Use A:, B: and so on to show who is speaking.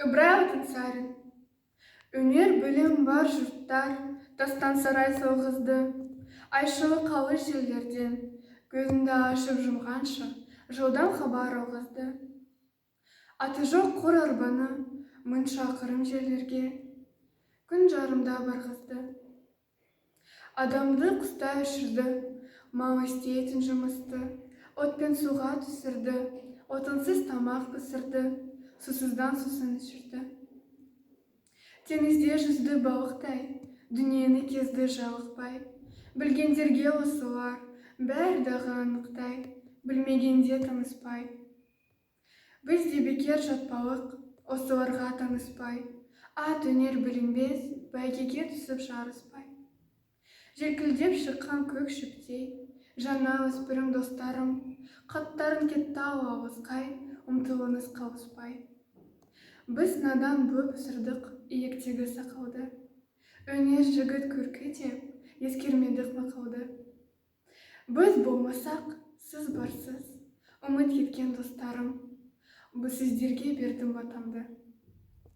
A: Ыбырай Алтынсарин. Өнер білім бар жұрттар тастан сарай соғызды. Айшылы қалы жерлерден көзінді ашып жұмғанша жаудан хабар алғызды. Аты жоқ қор арбаны мың шақырым жерлерге күн жарымда барғызды. Адамды құста ұшырды, мал істейтін жұмысты, отпен суға түсірді, отынсыз тамақ пісірді, сусыздан сусын ішірді. Теңізде жүзді балықтай, дүниені кезді жалықпай, білгендерге осылар, бәрі дағы анықтай, білмегенде таныспай. Біз де бекер жатпалық, осыларға таныспай, ат өнер білінбес, бәйгеге түсіп жарыспай. Желкілдеп шыққан көк шөптей, жаңа өспірім достарым, қаттарын кетті ауызқай, ұмтылыңыз қалыспай. Біз надан бөп сырдық иектегі сақалды, өнер жігіт көркі деп, ескермедік мақалды. Біз болмасақ, сіз барсыз, үміт еткен достарым, біз сіздерге бердім батамды.